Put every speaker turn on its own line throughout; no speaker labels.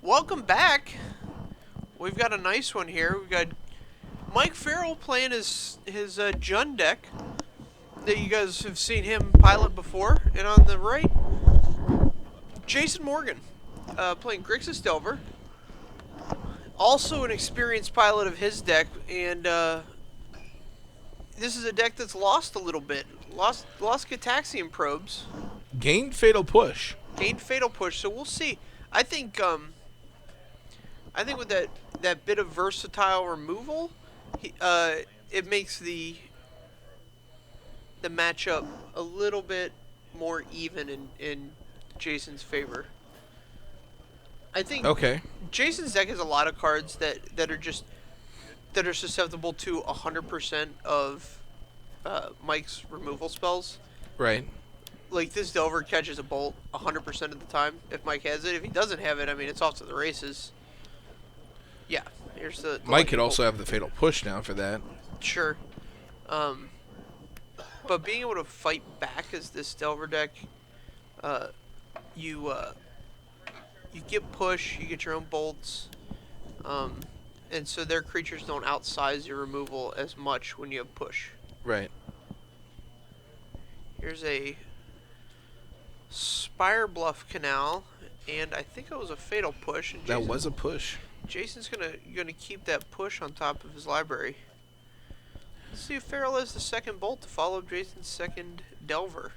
Welcome back. We've got a nice one here. We've got Mike Farrell playing his Jun deck that you guys have seen him pilot before, and on the right, Jason Morgan playing Grixis Delver, also an experienced pilot of his deck, and this is a deck that's lost a little bit. Lost Gataxian probes.
Gained Fatal Push.
Gained Fatal Push, so we'll see. I think with that bit of versatile removal, it makes the matchup a little bit more even in Jason's favor. I think Jason's deck has a lot of cards that are susceptible to 100% of Mike's removal spells.
Right.
Like, this Delver catches a bolt 100% of the time if Mike has it. If he doesn't have it, I mean, it's off to the races. Yeah, here's the
Mike could also have the Fatal Push now for that.
Sure. But being able to fight back as this Delver deck, you get push, you get your own bolts, and so their creatures don't outsize your removal as much when you have push.
Right.
Here's a Spire Bluff Canal, and I think it was a Fatal Push. And
that was a push.
Jason's gonna keep that push on top of his library. Let's see if Farrell has the second bolt to follow Jason's second Delver.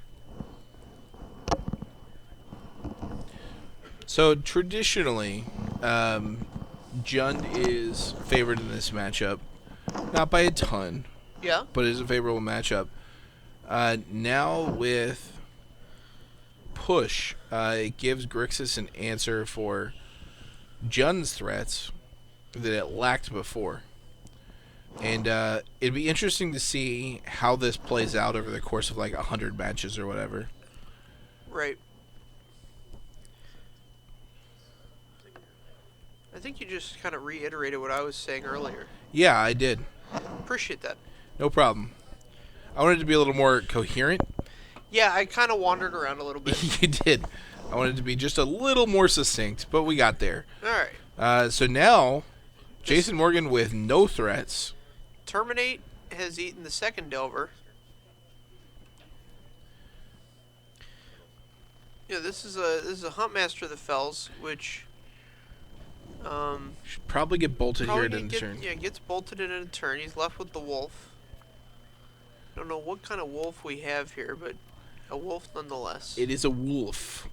So traditionally, Jund is favored in this matchup, not by a ton.
Yeah.
But it is a favorable matchup. Now with push, it gives Grixis an answer for Jund's threats that it lacked before. And it'd be interesting to see how this plays out over the course of like 100 matches or whatever.
Right. I think you just kind of reiterated what I was saying earlier.
Yeah, I did.
Appreciate that.
No problem. I wanted to be a little more coherent.
Yeah, I kind of wandered around a little bit.
You did. I wanted to be just a little more succinct, but we got there.
All right.
So now, Jason Morgan with no threats.
Terminate has eaten the second Delver. Yeah, this is a Huntmaster of the Fells, which
should probably get bolted here in a turn.
Yeah, gets bolted in a turn. He's left with the wolf. Don't know what kind of wolf we have here, but a wolf nonetheless.
It is a wolf.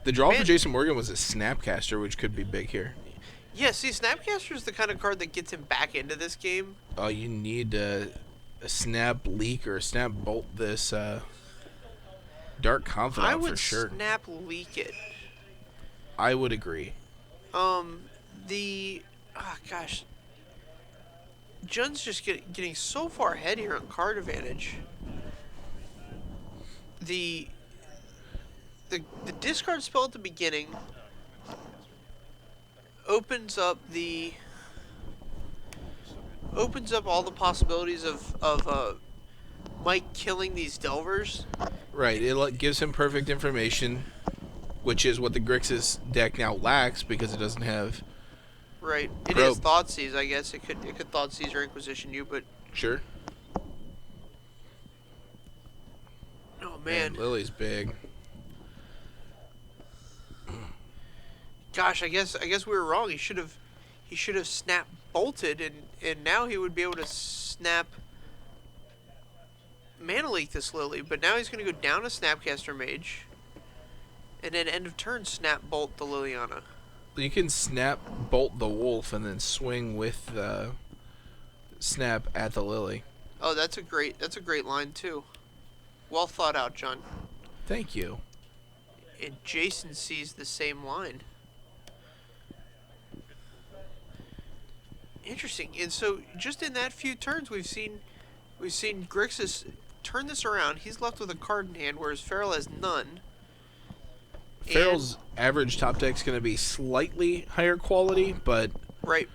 The draw for Jason Morgan was a Snapcaster, which could be big here.
Yeah, see, Snapcaster is the kind of card that gets him back into this game.
Oh, you need a Snap Leak or a Snap Bolt this Dark Confidant for sure.
I would Snap Leak it.
I would agree.
Jun's just getting so far ahead here on card advantage. The discard spell at the beginning opens up all the possibilities of Mike killing these Delvers.
Right, it gives him perfect information, which is what the Grixis deck now lacks because it doesn't have.
Right, it has Thoughtseize. I guess it could Thoughtseize or Inquisition you, but
sure.
Oh man,
Lily's big.
Gosh, I guess we were wrong. He should have snap bolted, and now he would be able to snap Mana Leak this Lily. But now he's going to go down a Snapcaster Mage, and then end of turn snap bolt the Liliana.
You can snap bolt the wolf and then swing with the snap at the Lily.
Oh, that's a great line too. Well thought out, John.
Thank you.
And Jason sees the same line. Interesting. And so just in that few turns we've seen Grixis turn this around. He's left with a card in hand, whereas Farrell has none.
Farrell's average top deck's going to be slightly higher quality, but
right.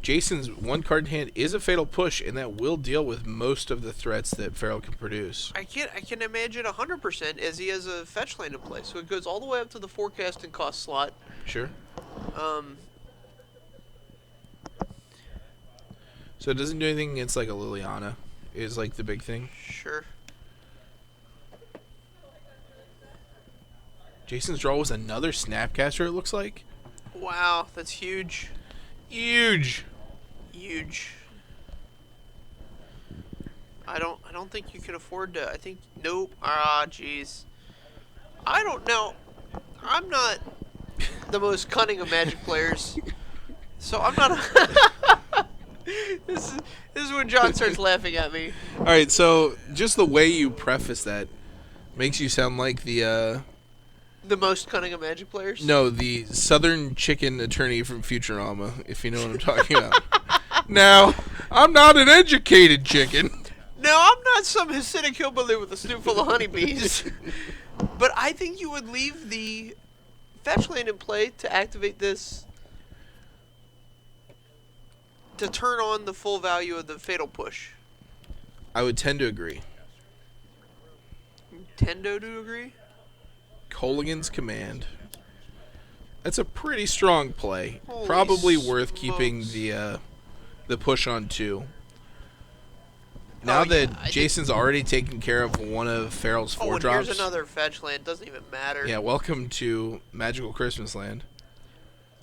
Jason's one card in hand is a Fatal Push, and that will deal with most of the threats that Farrell can produce.
I can imagine 100% as he has a fetch land in play, so it goes all the way up to the forecast and cost slot.
Sure. So it doesn't do anything against like a Liliana, is like the big thing.
Sure.
Jason's draw was another Snapcaster, it looks like.
Wow, that's huge.
Huge.
I don't think you can afford to. I think nope. Ah, jeez. I don't know. I'm not the most cunning of Magic players, so I'm not. This is when John starts laughing at me.
All right, so just the way you preface that makes you sound like the
most cunning of Magic players?
No, the Southern Chicken attorney from Futurama, if you know what I'm talking about. Now, I'm not an educated chicken.
No, I'm not some Hasidic hillbilly with a snoot full of honeybees. But I think you would leave the fetch land in play to activate this to turn on the full value of the Fatal Push.
I would tend to agree.
Tendo to agree?
Colligan's Command. That's a pretty strong play.
Holy
Probably
smokes.
worth keeping the push on 2. Now that Jason's already taken care of one of Farrell's 4
and
drops.
here's another fetch land. Doesn't even matter.
Yeah, welcome to Magical Christmas Land.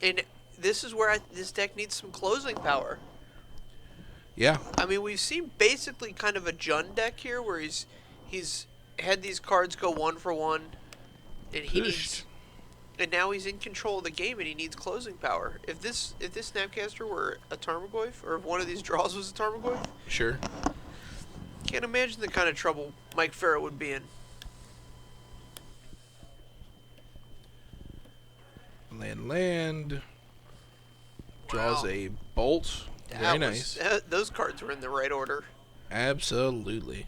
And this is where this deck needs some closing power.
Yeah.
I mean, we've seen basically kind of a Jun deck here where he's had these cards go 1 for 1, and and now he's in control of the game and he needs closing power. If this Snapcaster were a Tarmogoyf, or if one of these draws was a Tarmogoyf,
Sure.
can't imagine the kind of trouble Mike Farrell would be in.
Land. Draws a bolt. Very nice.
Those cards were in the right order.
Absolutely.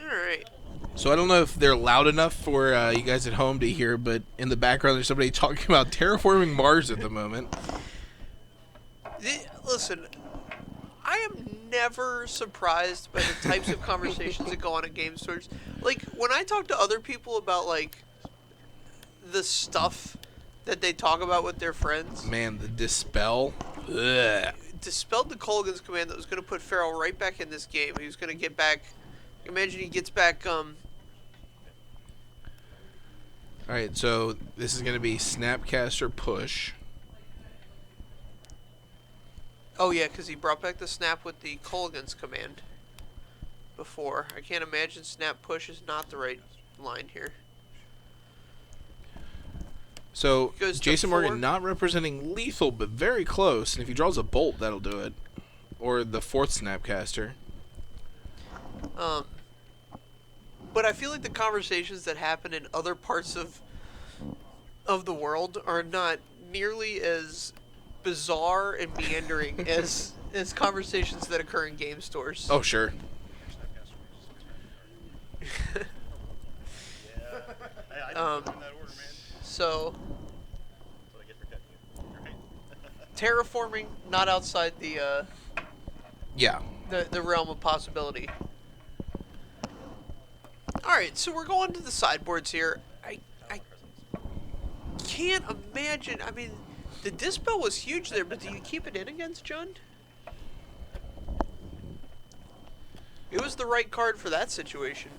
Alright.
So I don't know if they're loud enough for you guys at home to hear, but in the background there's somebody talking about terraforming Mars at the moment.
Listen, I am never surprised by the types of conversations that go on at game stores. Like, when I talk to other people about, like, the stuff that they talk about with their friends.
Man, the Dispel. Ugh.
Dispelled the Colgan's command that was going to put Farrell right back in this game. He was going to get back. Imagine he gets back.
Alright, so this is going to be Snapcaster Push.
Oh, yeah, because he brought back the snap with the Colgan's command before. I can't imagine snap push is not the right line here.
So,
Goes to
Jason
4.
Morgan not representing lethal, but very close. And if he draws a bolt, that'll do it. Or the 4th Snapcaster.
But I feel like the conversations that happen in other parts of the world are not nearly as bizarre and meandering as conversations that occur in game stores.
Oh, sure.
So terraforming not outside the the realm of possibility. Alright, so we're going to the sideboards here. I can't imagine. I mean, the Dispel was huge there, but do you keep it in against Jund? It was the right card for that situation.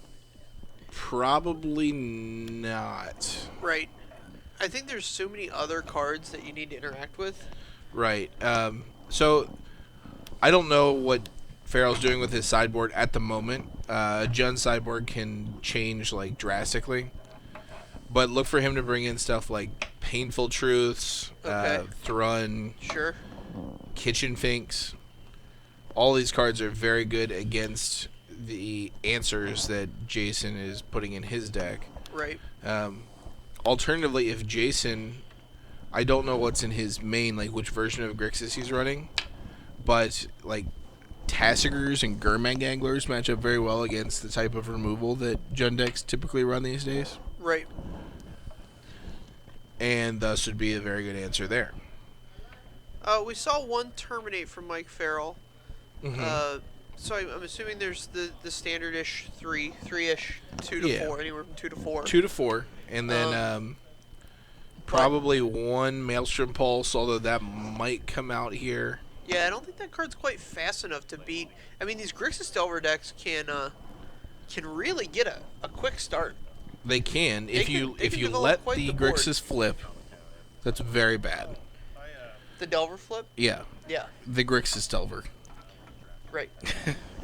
Probably not.
Right. I think there's so many other cards that you need to interact with.
Right. So, I don't know what Farrell's doing with his sideboard at the moment. Jun's sideboard can change, like, drastically. But look for him to bring in stuff like Painful Truths, Thrun,
Sure.
Kitchen Finks. All these cards are very good against the answers that Jason is putting in his deck.
Right.
Alternatively, if Jason, I don't know what's in his main, like which version of Grixis he's running, but like Tassigers and Gurmag Anglers match up very well against the type of removal that Jund decks typically run these days.
Right.
And thus would be a very good answer there.
We saw one terminate from Mike Farrell.
Mm-hmm.
So I'm assuming there's the standard-ish three-ish, 2 to 4, anywhere from 2 to 4.
2 to 4, and then probably one Maelstrom Pulse, although that might come out here.
Yeah, I don't think that card's quite fast enough to beat. I mean, these Grixis Delver decks can really get a quick start.
They can if you let the Grixis flip. That's very bad.
The Delver flip?
Yeah.
Yeah.
The Grixis Delver.
Right.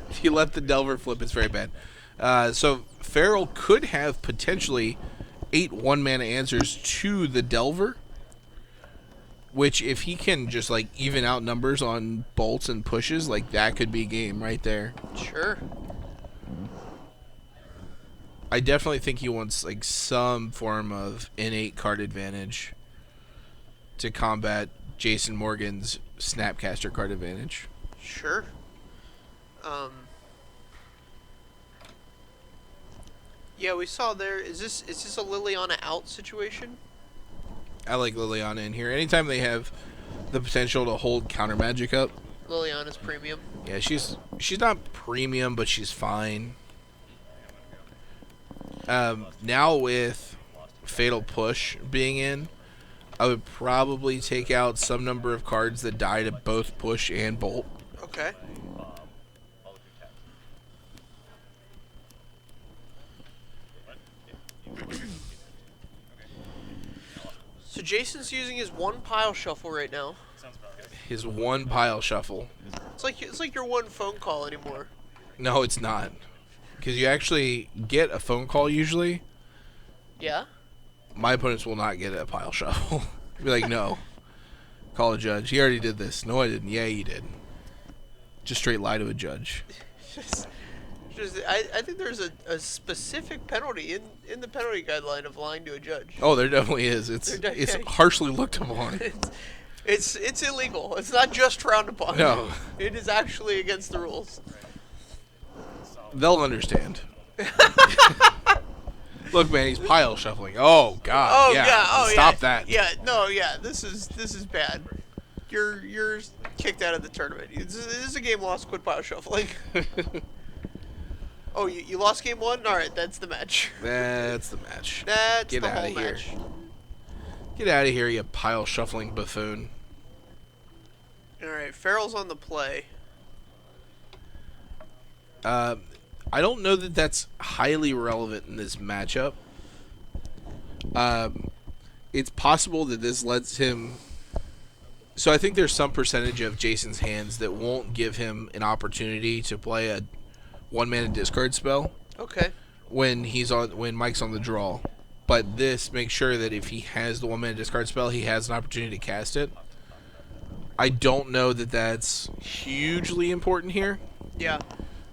If you let the Delver flip, it's very bad. So Farrell could have potentially 8 1-mana answers to the Delver, which if he can just like even out numbers on bolts and pushes, like that could be game right there.
Sure.
I definitely think he wants like some form of innate card advantage to combat Jason Morgan's Snapcaster card advantage.
Sure. Yeah, we saw there. Is this a Liliana out situation?
I like Liliana in here. Anytime they have the potential to hold counter magic up.
Liliana's premium.
Yeah, she's not premium, but she's fine. Now with Fatal Push being in, I would probably take out some number of cards that die to both push and bolt.
Okay. So Jason's using his one pile shuffle right now.
His one pile shuffle.
It's like your one phone call anymore.
No, it's not. Because you actually get a phone call usually.
Yeah?
My opponents will not get a pile shuffle. Be like, no. Call a judge. He already did this. No, I didn't. Yeah, he did. Just straight lie to a judge.
I think there's a specific penalty in the penalty guideline of lying to a judge.
Oh, there definitely is. It's harshly looked upon.
It's illegal. It's not just frowned upon.
No.
It is actually against the rules.
They'll understand. Look, man, he's pile shuffling. Oh God.
Oh
yeah.
Oh
Stop
yeah.
that.
Yeah. No. Yeah. This is bad. You're kicked out of the tournament. This is a game lost. Quit pile shuffling. Oh, you lost game 1? All right, that's the match.
That's the match.
That's
Get
the
out
whole
of here.
match.
Get out of here, you pile shuffling buffoon.
All right, Farrell's on the play.
I don't know that that's highly relevant in this matchup. It's possible that this lets him... So I think there's some percentage of Jason's hands that won't give him an opportunity to play a 1-mana discard spell.
Okay.
When Mike's on the draw. But this makes sure that if he has the 1-mana discard spell, he has an opportunity to cast it. I don't know that that's hugely important here.
Yeah.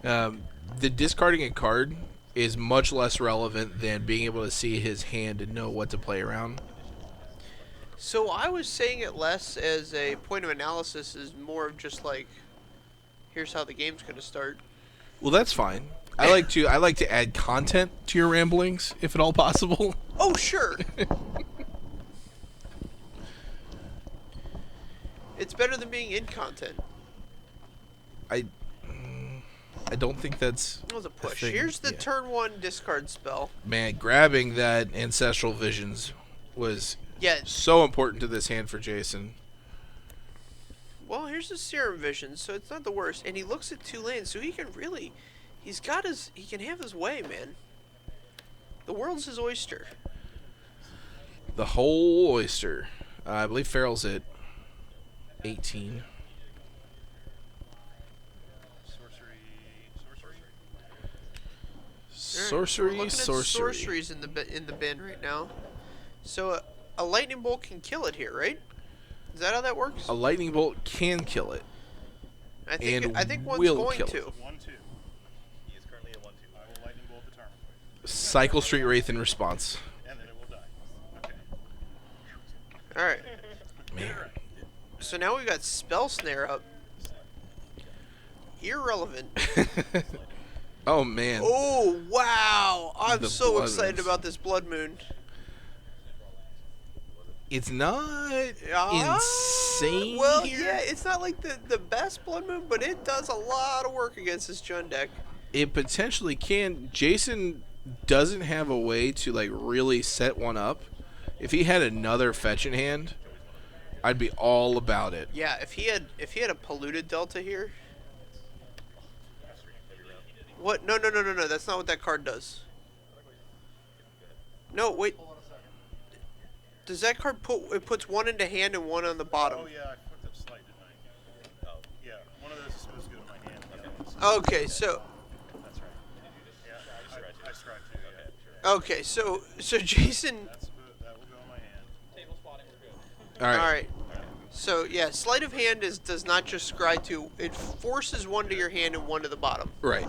The discarding a card is much less relevant than being able to see his hand and know what to play around.
So I was saying it less as a point of analysis, is more of just like, here's how the game's going to start.
Well, that's fine. I like to add content to your ramblings, if at all possible.
Oh, sure. It's better than being in content.
I don't think that's...
That was a push. Here's the turn 1 discard spell.
Man, grabbing that Ancestral Visions was so important to this hand for Jason.
Well, here's the Serum Vision, so it's not the worst. And he looks at 2 lands, so he can really... he can have his way, man. The world's his oyster.
The whole oyster. I believe Farrell's at 18. Sorcery.
We're looking at sorceries in the bin right now. So a lightning bolt can kill it here, right? Is that how that works?
A lightning bolt can kill it.
I think one's
will
going
kill
to.
It.
1-2. He is currently at 1-2. I will lightning bolt the target.
Cycle Street Wraith in response.
And then it will die. Okay.
All right.
Man.
So now we've got Spell Snare up. irrelevant.
Oh, man.
Oh, wow. I'm
The
so
blood
excited
moons.
about this Blood Moon.
It's not
Ah,
insane
well,
here.
yeah, it's not like the best Blood Moon, but it does a lot of work against this Jund deck.
It potentially can. Jason doesn't have a way to, like, really set one up. If he had another fetch in hand, I'd be all about it.
Yeah, if he had a polluted Delta here. What? No. That's not what that card does. No, wait. Does that card puts one into hand and one on the bottom?
Oh yeah, I fucked up slight, didn't I? Oh. Yeah, one of those is supposed to go to my hand.
Okay, so
That's right. Yeah, I strike too. Yeah.
okay, so Jason.
That will go in my hand.
All right.
All right. So yeah, sleight of hand does not just scry to. It forces one to your hand and one to the bottom.
Right.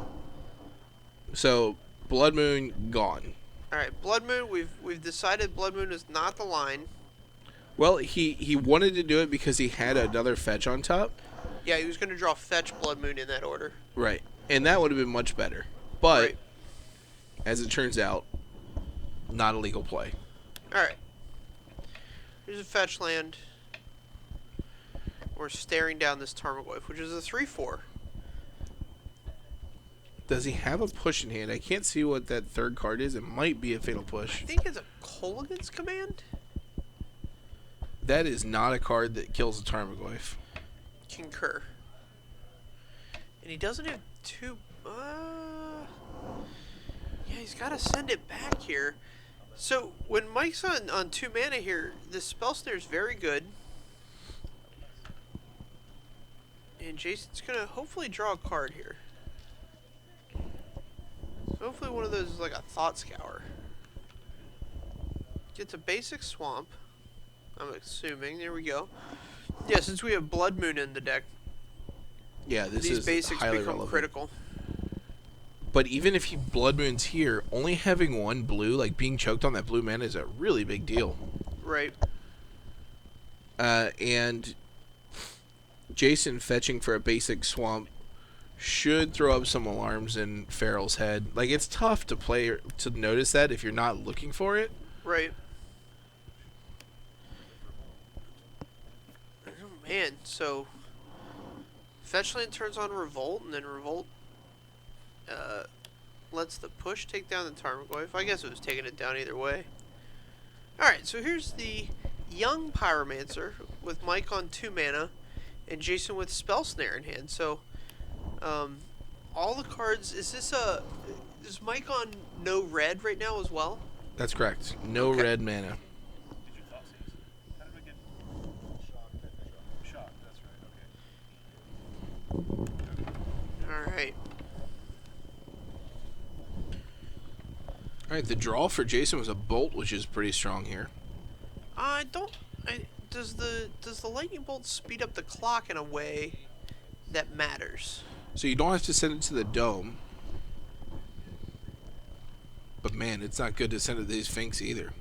So, Blood Moon gone.
All right, Blood Moon. We've decided Blood Moon is not the line.
Well, he wanted to do it because he had another fetch on top.
Yeah, he was going to draw fetch Blood Moon in that order.
Right. And that would have been much better. But,
Right.
as it turns out, not a legal play.
All right. Here's a fetch land. We're staring down this Tarmogoyf, which is a 3/4.
Does he have a push in hand? I can't see what that third card is. It might be a Fatal
I
Push.
think it's a Kolaghan's Command.
That is not a card that kills a Tarmogoyf.
Concur. And he doesn't have two. Yeah, he's got to send it back here. So when Mike's on 2 mana here, the spell snare is very good. And Jason's gonna hopefully draw a card here. Hopefully one of those is like a Thought Scour. Gets a basic swamp. I'm assuming. There we go. Yeah, since we have Blood Moon in the deck,
Yeah, this
these
is
basics
highly
become
relevant.
critical.
But even if he Blood Moon's here, only having one blue, like being choked on that blue mana, is a really big deal.
Right.
And Jason fetching for a basic swamp should throw up some alarms in Farrell's head. Like, it's tough to notice that if you're not looking for it.
Right. Oh man, so Fetchland turns on Revolt, and then Revolt lets the push take down the Tarmogoyf. I guess it was taking it down either way. Alright, so here's the young Pyromancer with Mike on 2 mana and Jason with Spell Snare in hand. So all the cards, is Mike on no red right now as well?
That's correct. No
Okay.
red mana.
Did you thought seize? How did we get shocked? That's right. Okay.
Alright.
Alright, the draw for Jason was a bolt, which is pretty strong here.
Does the lightning bolt speed up the clock in a way that matters?
So you don't have to send it to the dome. But man, it's not good to send it to these Finks either.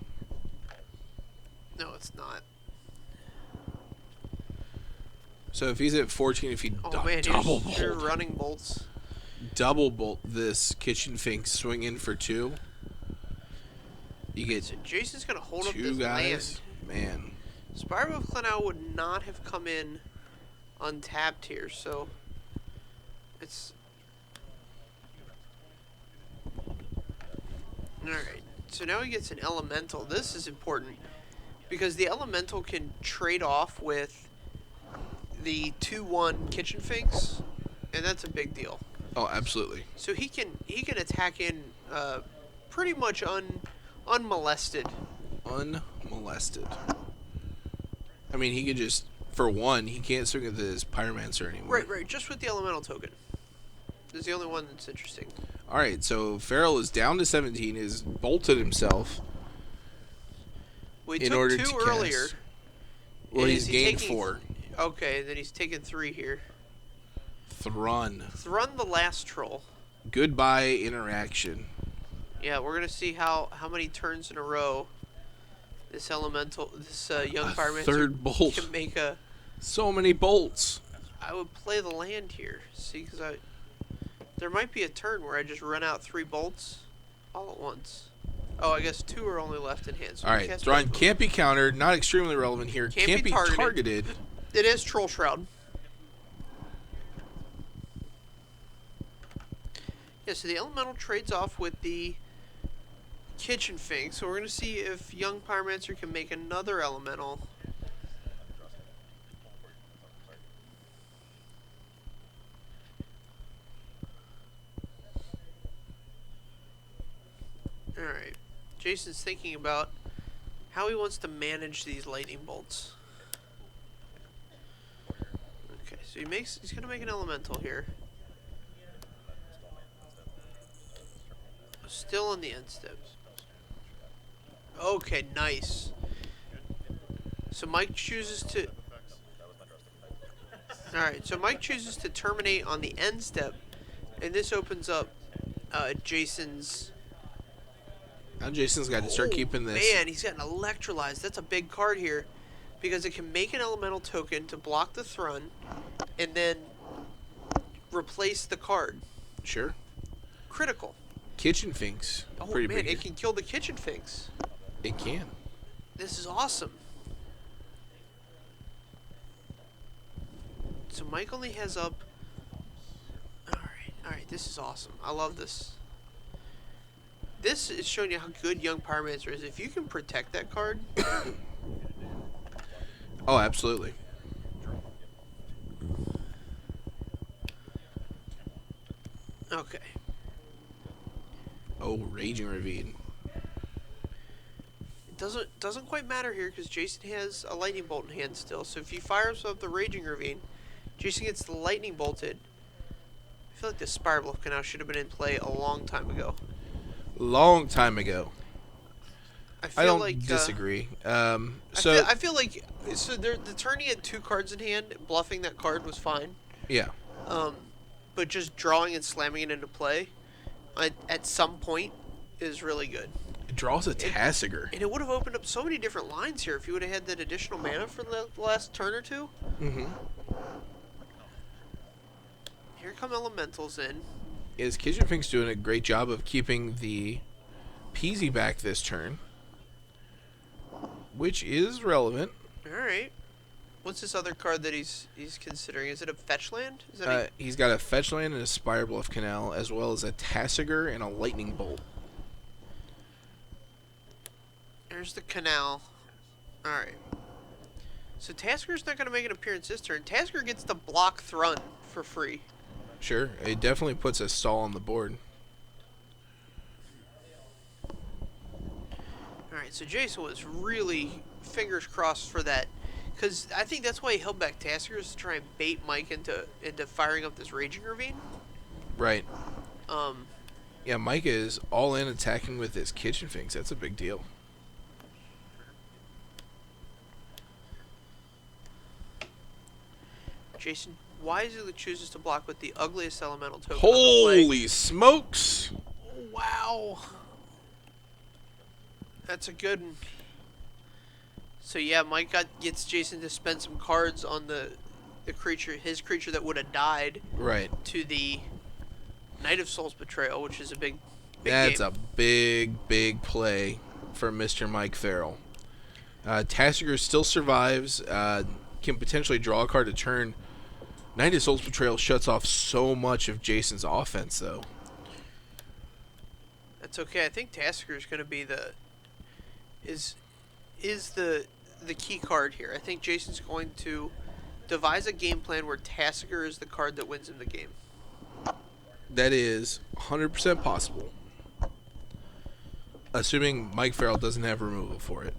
No, it's not.
So if he's at 14, if he
Oh man,
double
you're
bolt,
running bolts.
double bolt this Kitchen Fink, swing in for 2. You get
So Jason's gonna hold up
2
this
guys.
land.
Man.
Spiral of Clanau would not have come in untapped here, so it's alright. So now he gets an elemental. This is important because the elemental can trade off with the 2/1 Kitchen Finks, and that's a big deal.
Oh, absolutely.
So he can attack in pretty much unmolested.
Unmolested. I mean, he could just, for one, he can't swing at this Pyromancer anymore.
Right, just with the elemental token. This is the only one that's interesting.
Alright, so Farrell is down to 17, is bolted himself.
We
In
took
order
2
to
earlier.
cast. Well,
And
he's
is he
gained
taking-
4.
Okay, then he's taken 3 here.
Thrun.
Run the last troll.
Goodbye interaction.
Yeah, we're gonna see how many turns in a row this elemental, this young
A
Pyromancer
third bolt.
can make a.
So many bolts.
I would play the land here. See, because there might be a turn where I just run out 3 bolts all at once. Oh, I guess 2 are only left in hand. So
All right, drawing can't be countered. Not extremely relevant here. Can't be targeted.
It is Troll Shroud. Yeah, so the elemental trades off with the Kitchen Fink. So we're going to see if young Pyromancer can make another elemental. Alright. Jason's thinking about how he wants to manage these lightning bolts. Okay, so he's going to make an elemental here. Still on the end steps. Okay, nice. So Mike chooses to... Alright, so Mike chooses to terminate on the end step. And this opens up Jason's...
Now Jason's got to start keeping this.
Man, he's got an Electrolyze. That's a big card here. Because it can make an elemental token to block the Thrun. And then replace the card.
Sure.
Critical.
Kitchen Finks.
Oh
pretty
man,
big.
it can kill the Kitchen Finks.
It can.
This is awesome. So Mike only has up... Alright, this is awesome. I love this. This is showing you how good Young Pyromancer is. If you can protect that card...
Oh, absolutely.
Okay.
Oh, Raging Ravine.
It doesn't quite matter here because Jason has a lightning bolt in hand still. So if he fires up the Raging Ravine, Jason gets the lightning bolted. I feel like the Spire Bluff Canal should have been in play a long time ago.
Long time ago. I don't
like,
disagree.
I feel like so the turn he had 2 cards in hand, bluffing that card was fine.
Yeah.
But just drawing and slamming it into play at some point is really good.
It draws a Tasigur.
And it would have opened up so many different lines here if you would have had that additional mana for the last turn or 2.
Mm-hmm.
Here come Elementals in.
Is Kitchen Fink's doing a great job of keeping the Peasy back this turn, which is relevant.
Alright. What's this other card that he's considering? Is it a fetch land? Is that
He's got a fetch land and a Spire Bluff Canal, as well as a Tasigur and a Lightning Bolt.
There's the canal. Alright. So Tasigur's not going to make an appearance this turn. Tasigur gets to block Thrun for free.
Sure, it definitely puts a stall on the board.
Alright, so Jason was really fingers crossed for that. Because I think that's why he held back Tasigur, is to try and bait Mike into firing up this Raging Ravine.
Right. Yeah, Mike is all in attacking with his Kitchen Finks. That's a big deal.
Jason wisely chooses to block with the ugliest elemental token.
Holy smokes!
Wow. That's a good one. So yeah, Mike gets Jason to spend some cards on the creature, his creature that would have died.
Right.
To the Knight of Souls Betrayal, which is a big
That's
game.
a big play for Mr. Mike Farrell. Tasigur still survives. Can potentially draw a card to turn. Knight of Souls Betrayal shuts off so much of Jason's offense, though.
That's okay. I think Tasigur is going to be the key card here. I think Jason's going to devise a game plan where Tasigur is the card that wins him the game.
That is 100% possible. Assuming Mike Farrell doesn't have removal for it.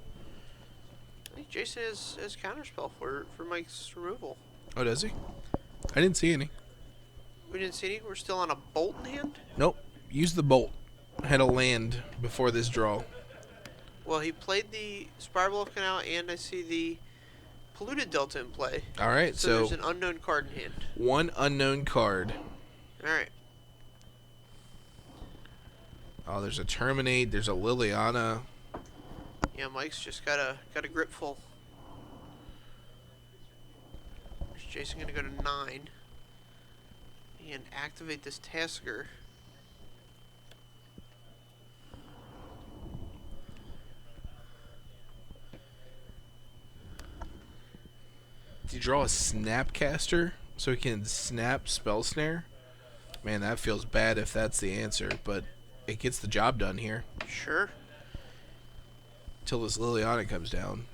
I think Jason has counterspell for Mike's removal.
Oh, does he? I didn't see any.
We didn't see any? We're still on a bolt in hand?
Nope. Use the bolt. Had a land before this draw.
Well, he played the Spire Bluff Canal, and I see the Polluted Delta in play.
Alright, so
there's an unknown card in hand.
One unknown card.
Alright.
Oh, there's a Terminate. There's a Liliana.
Yeah, Mike's just got a grip full. Is Jason gonna go to 9 and activate this Tasker?
Do you draw a Snapcaster so he can snap Spell Snare? Man, that feels bad if that's the answer, but it gets the job done here.
Sure.
Till this Liliana comes down.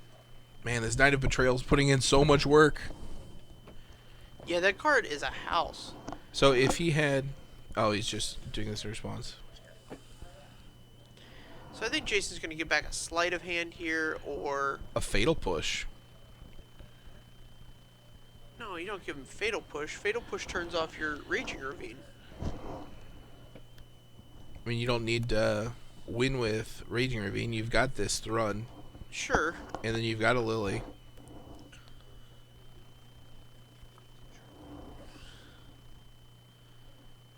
Man, this Knight of Betrayal's putting in so much work.
Yeah, that card is a house.
So if he had... Oh, he's just doing this in response.
So I think Jason's going to get back a sleight of hand here, or...
A Fatal Push.
No, you don't give him Fatal Push. Fatal Push turns off your Raging Ravine.
I mean, you don't need to win with Raging Ravine. You've got this Thrun.
Sure.
And then you've got a Lily.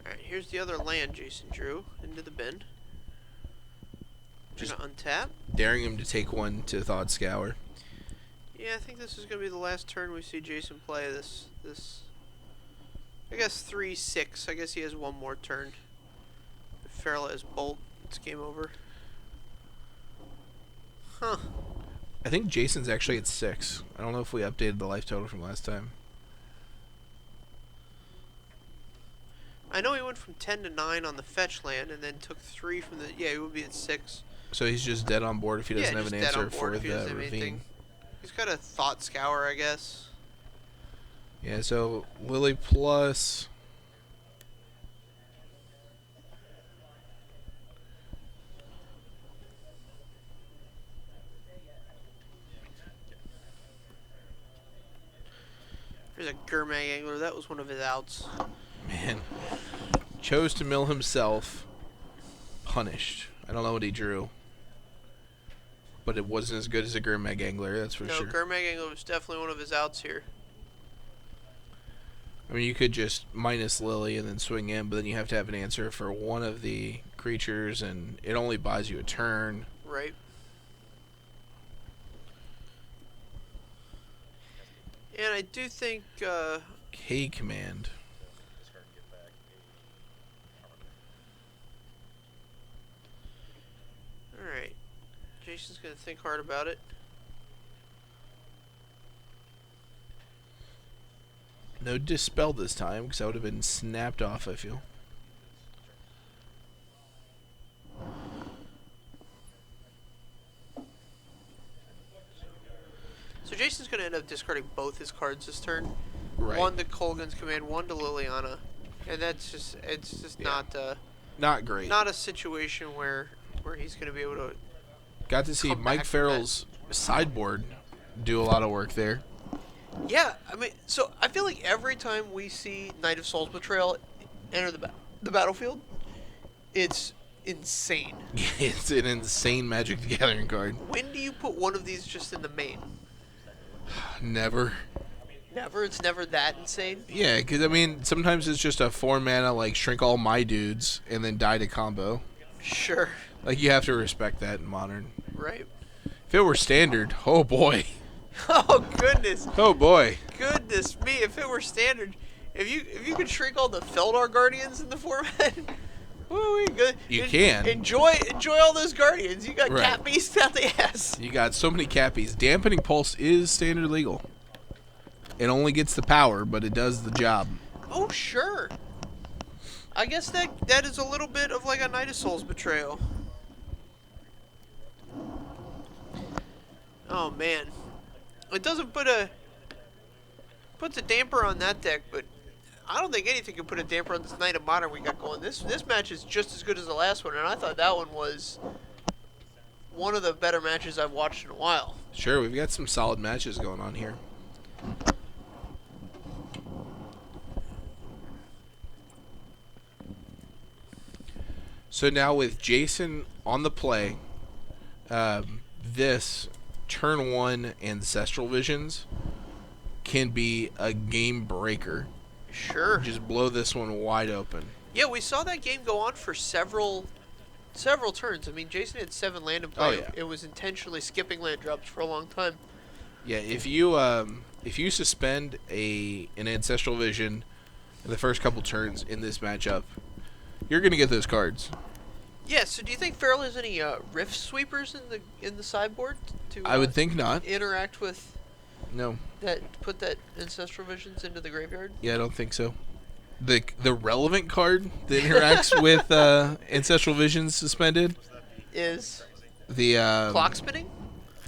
Alright, here's the other land Jason drew into the bin. Just gonna untap.
Daring him to take one to Thought Scour.
Yeah, I think this is gonna be the last turn we see Jason play this. I guess 3-6. I guess he has one more turn. If Farrell has Bolt, it's game over. Huh.
I think Jason's actually at 6. I don't know if we updated the life total from last time.
I know he went from 10 to 9 on the fetch land, and then took 3 from the... Yeah, he would be at 6.
So he's just dead on board if he doesn't have an answer for the
ravine.
Ravine.
He's got a Thought Scour, I guess.
Yeah, so Lily plus...
There's a Gurmag Angler. That was one of his outs.
Man. Chose to mill himself. Punished. I don't know what he drew. But it wasn't as good as a Gurmag Angler, that's for sure.
No, Gurmag Angler was definitely one of his outs here.
I mean, you could just minus Lily and then swing in, but then you have to have an answer for one of the creatures, and it only buys you a turn.
Right. And I do think...
K command.
Alright. Jason's going to think hard about it.
No Dispel this time, because that would have been snapped off, I feel.
So Jason's going to end up discarding both his cards this turn.
Right.
One to Colgan's Command, one to Liliana. And that's just, it's just
not great.
Not a situation where he's going to be able to...
Got to see Mike Farrell's sideboard do a lot of work there.
Yeah, I mean, so I feel like every time we see Knight of Souls Betrayal enter the battlefield, it's insane.
It's an insane Magic the Gathering card.
When do you put one of these just in the main?
Never.
Never? It's never that insane?
Yeah, because, I mean, sometimes it's just a 4-mana, like, shrink all my dudes and then die to combo.
Sure.
Like, you have to respect that in Modern.
Right.
If it were Standard, oh boy.
Oh, goodness.
Oh boy.
Goodness me, if it were Standard, if you could shrink all the Feldar Guardians in the format... Woo, good.
You can.
Enjoy all those Guardians. You got
Right.
cat beasts out the ass.
You got so many cappies. Dampening Pulse is standard legal. It only gets the power, but it does the job.
Oh, sure. I guess that is a little bit of like a Knight of Souls Betrayal. Oh, man. It doesn't puts a damper on that deck, but I don't think anything can put a damper on this Knight of Modern we got going. This match is just as good as the last one, and I thought that one was one of the better matches I've watched in a while.
Sure, we've got some solid matches going on here. So now with Jason on the play, this turn 1 Ancestral Visions can be a game breaker.
Sure.
Just blow this one wide open.
Yeah, we saw that game go on for several turns. I mean, Jason had 7 land in play.
Oh, yeah.
It was intentionally skipping land drops for a long time.
Yeah, if you suspend an Ancestral Vision in the first couple turns in this matchup, you're gonna get those cards.
Yeah. So do you think Farrell has any Rift Sweepers in the sideboard to?
I would think not.
Interact with.
No.
Put that Ancestral Visions into the graveyard.
Yeah, I don't think so. The relevant card that interacts with Ancestral Visions suspended
is
the
clock spinning.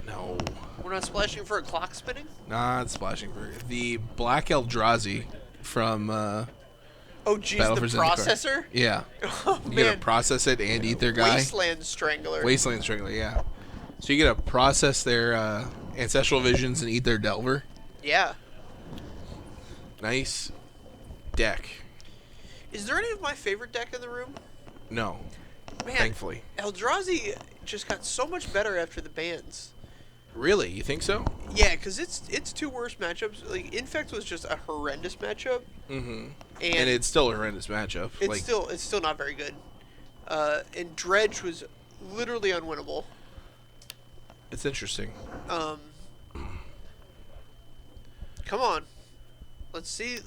No.
We're not splashing for a clock spinning?
Not splashing for the Black Eldrazi from
oh geez,
Battle
the
for Zendikar.
processor?
Yeah.
Oh,
you
man.
gotta process it and eat their guy.
Wasteland Strangler.
Wasteland Strangler, yeah. So you gotta process their Ancestral Visions and eat their Delver.
Yeah.
Nice deck.
Is there any of my favorite deck in the room?
No.
Man,
Thankfully.
Eldrazi just got so much better after the bans.
Really? You think so?
Yeah, because it's two worst matchups. Like Infect was just a horrendous matchup.
Mm-hmm.
And
it's still a horrendous matchup.
It's still not very good. And Dredge was literally unwinnable.
It's interesting.
Come on, let's see.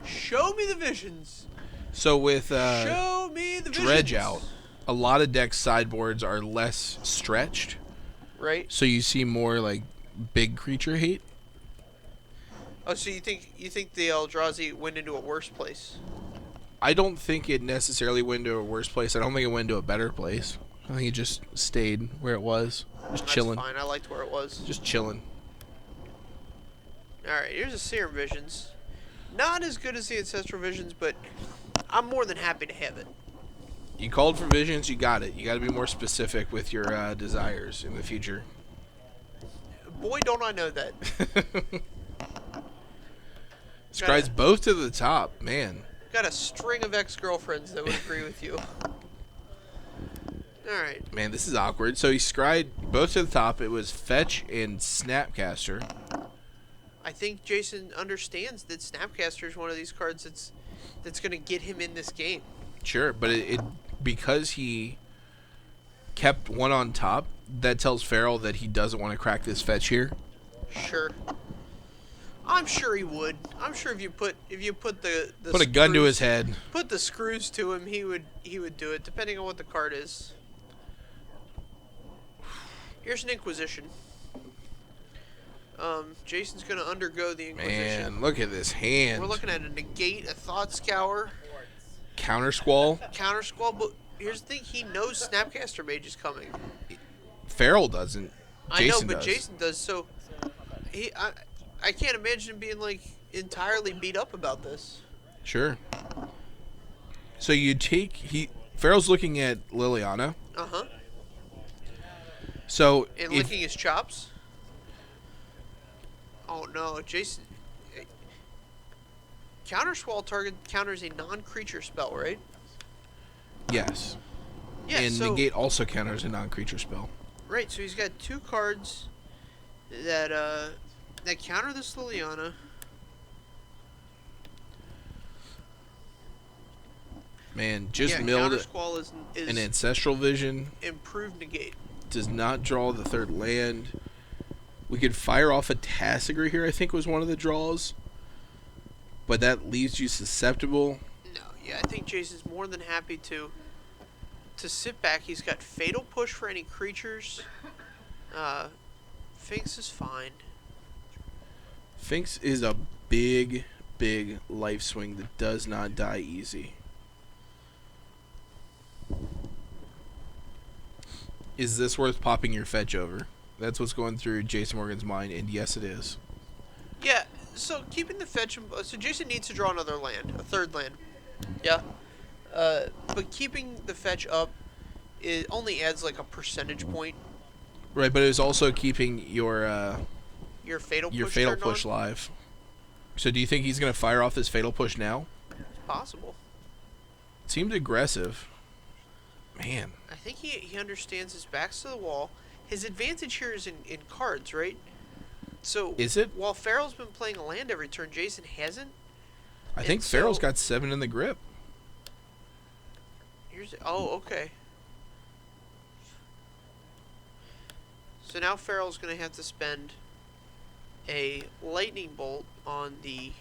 Show me the visions.
So with
Show me the
Dredge
visions.
out, a lot of deck sideboards are less stretched.
Right.
So you see more like big creature hate.
Oh, so you think the Eldrazi went into a worse place?
I don't think it necessarily went to a worse place. I don't think it went to a better place. I think it just stayed where it was, just chilling.
That's fine. I liked where it was.
Just chilling.
All right, here's a Serum Visions. Not as good as the Ancestral Visions, but I'm more than happy to have it.
You called for visions, you got it. You got to be more specific with your desires in the future.
Boy, don't I know that.
Scribes both to the top, man.
Got a string of ex-girlfriends that would agree with you. All right.
Man, this is awkward. So he scried both to the top. It was Fetch and Snapcaster.
I think Jason understands that Snapcaster is one of these cards that's going to get him in this game.
Sure, but it because he kept one on top, that tells Farrell that he doesn't want to crack this Fetch here.
Sure. I'm sure he would. I'm sure if you put the
Put a gun to his head.
Put the screws to him, he would do it, depending on what the card is. Here's an Inquisition. Jason's gonna undergo the Inquisition.
Man, look at this hand.
We're looking at a Negate, a Thought Scour,
Counter Squall.
Counter Squall, but here's the thing, he knows Snapcaster Mage is coming.
Farrell doesn't. Jason
but
does.
Jason does, so I can't imagine him being like entirely beat up about this.
Sure. So you take Farrell's looking at Liliana.
Uh-huh.
So
and licking his chops. Oh no, Jason. Counter Squall target counters a non-creature spell, right?
Yes.
Yeah.
And Negate also counters a non-creature spell.
Right. So he's got two cards that counter this Liliana.
Man, just milled
Counter Squall is
an Ancestral Vision.
Improved Negate.
Does not draw the third land. We could fire off a Tassiger here, I think was one of the draws. But that leaves you susceptible.
No, yeah, I think Jason's more than happy to sit back. He's got Fatal Push for any creatures. Finks is fine.
Finks is a big, big life swing that does not die easy. Is this worth popping your Fetch over? That's what's going through Jason Morgan's mind, and yes, it is.
Yeah, so keeping the Fetch... So Jason needs to draw another land, a third land. Yeah. But keeping the Fetch up, it only adds like a percentage point.
Right, but it was also keeping your
Fatal
Push live. So do you think he's going to fire off this Fatal Push now?
It's possible.
It seemed aggressive. Man.
I think he understands his back's to the wall. His advantage here is in cards, right? So
is it?
While Farrell's been playing a land every turn, Jason hasn't.
I think Farrell's got 7 in the grip.
Okay. So now Farrell's going to have to spend a lightning bolt on the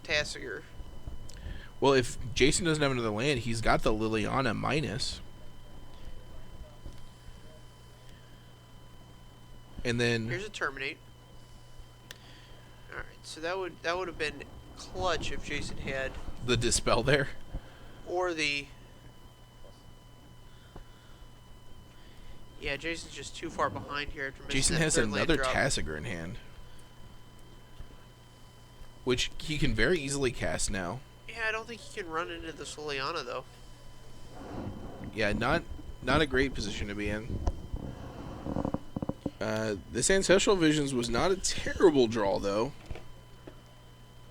Tasigur.
Well, if Jason doesn't have another land, he's got the Liliana minus. And then
here's a terminate. All right, so that would have been clutch if Jason had
the dispel there,
or the. Yeah, Jason's just too far behind here after missing
Jason
that
has
third land
another
drop.
Tasigur in hand, which he can very easily cast now.
Yeah, I don't think he can run into the Liliana though.
Yeah, not a great position to be in. This Ancestral Visions was not a terrible draw, though.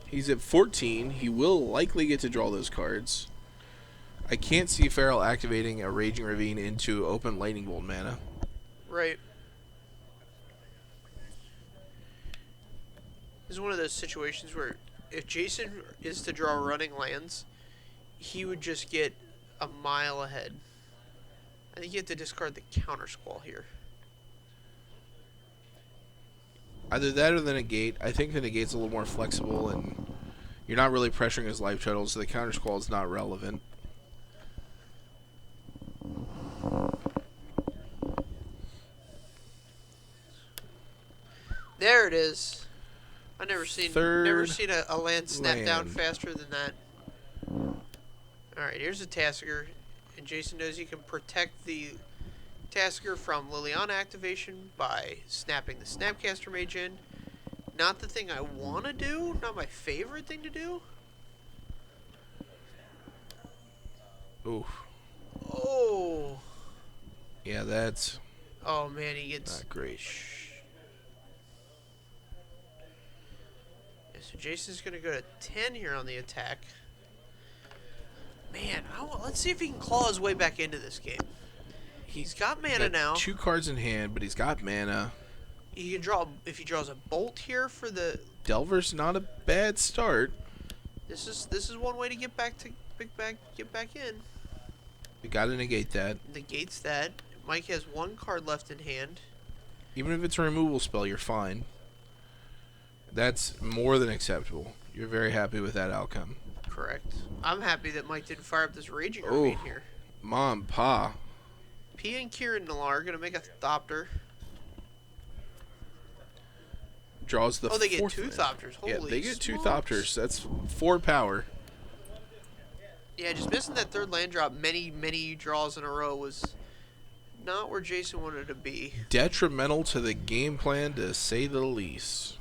He's at 14. He will likely get to draw those cards. I can't see Farrell activating a Raging Ravine into open Lightning Bolt mana.
Right. This is one of those situations where if Jason is to draw running lands, he would just get a mile ahead. I think you have to discard the Counter Squall here.
Either that or the Negate. I think the Negate's a little more flexible, and you're not really pressuring his life total, so the Counter Squall is not relevant.
There it is. I never seen a land snap down
land.
faster than that. All right, here's a Tasigur, and Jason knows he can protect the Tasigur from Liliana activation by snapping the Snapcaster Mage in. Not the thing I want to do, not my favorite thing to do.
Ooh.
Oh.
Yeah, that's
Oh man, he gets
not great.
Yeah, so Jason's gonna go to 10 here on the attack. Man, let's see if he can claw his way back into this game. He's got mana now.
2 cards in hand, but he's got mana.
He can draw if he draws a bolt here for the.
Delver's not a bad start.
This is one way to get back in.
We gotta negate that.
Negates that. Mike has 1 card left in hand.
Even if it's a removal spell, you're fine. That's more than acceptable. You're very happy with that outcome.
Correct. I'm happy that Mike didn't fire up this Raging Ravine here.
Mom, Pa.
P and Kieran Nalar are gonna make a Thopter.
Draws the
they get
fourth
2
land.
Thopters. Holy
Yeah, they get 2
smokes.
Thopters. That's 4 power.
Yeah, just missing that third land drop many draws in a row was not where Jason wanted to be.
Detrimental to the game plan, to say the least.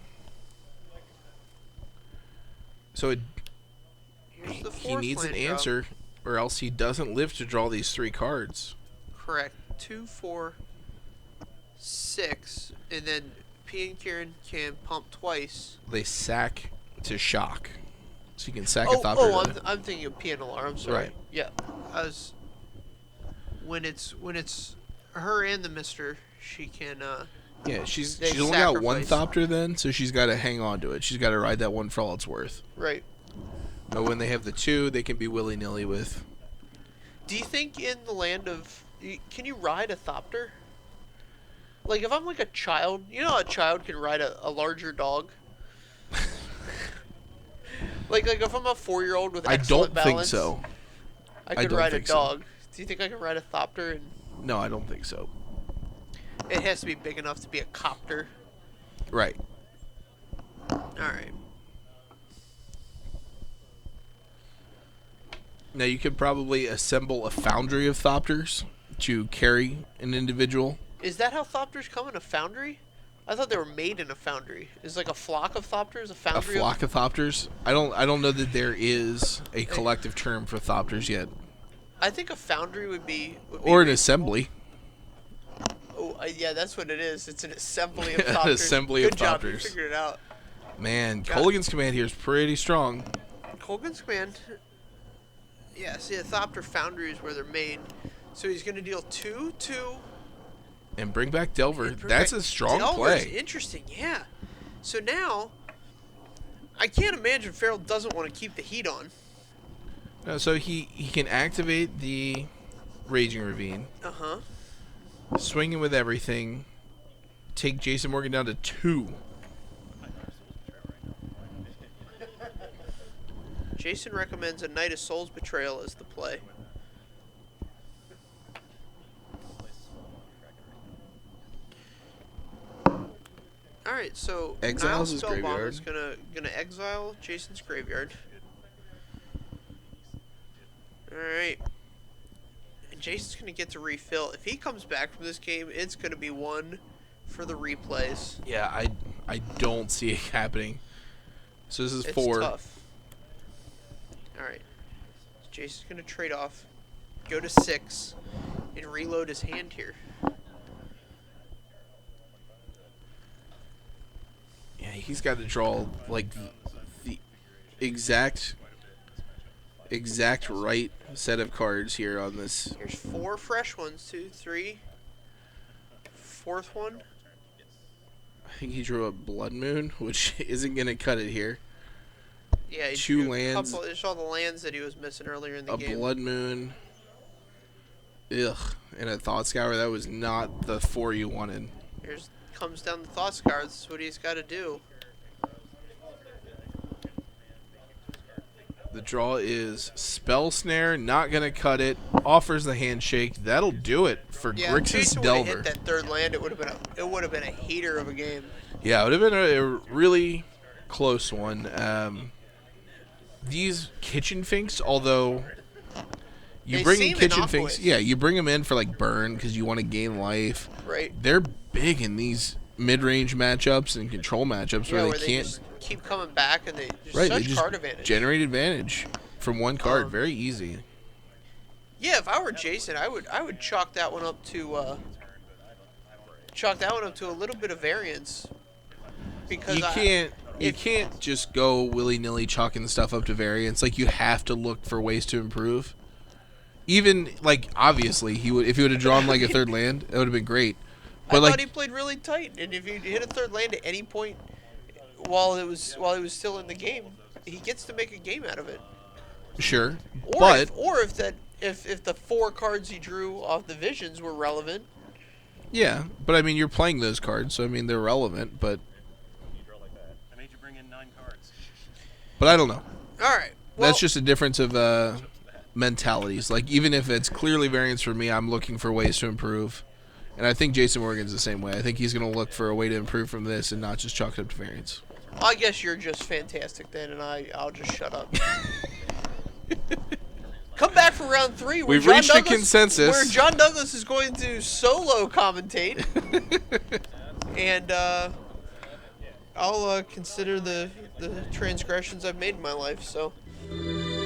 So
Here's the
he
fourth
needs an
land drop.
answer, or else he doesn't live to draw these 3 cards.
Correct. 2, 4, 6, and then P and Kieran can pump twice.
They sack to shock. So you can sack a Thopter.
I'm thinking of P and Nalar. I'm sorry.
Right.
Yeah, when it's her and the Mister, she can.
Yeah, she's
They
only got 1
sacrifice.
Thopter then, so she's got to hang on to it. She's got to ride that one for all it's worth.
Right.
But when they have the 2, they can be willy-nilly with.
Do you think in the land of can you ride a Thopter? Like if I'm like a child, you know how a child can ride a larger dog? like if I'm a 4-year-old with
I
excellent
don't think
balance,
so.
I could
don't
ride a
think so.
dog. Do you think I can ride a Thopter? And
No, I don't think so.
it has to be big enough to be a copter.
Right.
All right.
Now you could probably assemble a foundry of Thopters to carry an individual.
Is that how Thopters come in a foundry? I thought they were made in a foundry. Is like a flock of Thopters a
A
foundry?
flock of Thopters. I don't know that there is a collective term for Thopters yet,
I think a foundry would be
or an
reasonable.
assembly.
Oh, yeah, that's what it is. It's an assembly of
An
Thopters.
assembly
Good
of
job, you
Thopters.
figured it out.
Man,
Got
Colligan's command here is pretty strong.
Colgan's command. Yeah, see, a Thopter foundry is where they're made. So he's going to deal 2, 2.
And bring back Delver.
and bring
That's
back
a strong
Delver's
play.
Interesting, yeah. So now, I can't imagine Farrell doesn't want to keep the heat on.
No, so he can activate the Raging Ravine,
Uh-huh.
swing in with everything, take Jason Morgan down to 2.
Jason recommends a Night of Souls Betrayal as the play. Alright, so
Exiles
Niles
his graveyard.
is gonna exile Jason's graveyard. Alright. And Jason's gonna get to refill. If he comes back from this game, it's gonna be one for the replays.
Yeah, I don't see it happening. So this is
It's
4.
tough. Alright. Jason's gonna trade off, go to 6, and reload his hand here.
Yeah, he's got to draw like the exact right set of cards here on this.
Here's 4 fresh ones, 2, 3. 4th one.
I think he drew a Blood Moon, which isn't going to cut it here.
Yeah, he
2
drew
lands.
There's all the lands that he was missing earlier in the game.
A Blood Moon. Ugh. And a Thought Scour. That was not the 4 you wanted.
Here's comes down to Thought Scour. This is what he's got to do.
The draw is Spell Snare. Not going to cut it. Offers the Handshake. That'll do it for Grixis
Jason
Delver.
hit that 3rd land. It would have been a heater of a game.
Yeah, it would have been a really close one. These Kitchen Finks, although you
They
bring
seem
in Kitchen
innocuous.
Finks, yeah, you bring them in for like burn because you want to gain life.
Right.
They're big in these mid-range matchups and control matchups where they can't.
Just keep coming back and they just
Right,
such
they just
card advantage.
generate advantage from one card, very easy.
Yeah, if I were Jason, I would chalk that one up to a little bit of variance. Because
You can't just go willy-nilly chalking the stuff up to variance. Like, you have to look for ways to improve. Even, like, obviously, if he would have drawn, like, a 3rd land, it would have been great. But
I
like,
thought he played really tight, and if you hit a 3rd land at any point while he was still in the game, he gets to make a game out of it.
sure.
Or
But,
if the 4 cards he drew off the visions were relevant.
yeah. But, I mean, you're playing those cards, so, I mean, they're relevant, but...
I made you bring in 9 cards.
But I don't know.
All right. Well,
That's just a difference of mentalities. Like, even if it's clearly variance for me, I'm looking for ways to improve. And I think Jason Morgan's the same way. I think he's going to look for a way to improve from this and not just chalk it up to variance.
I guess you're just fantastic then, and I'll just shut up. Come back for round 3.
We've reached a consensus.
Where John Douglas is going to solo commentate. And I'll consider the transgressions I've made in my life. So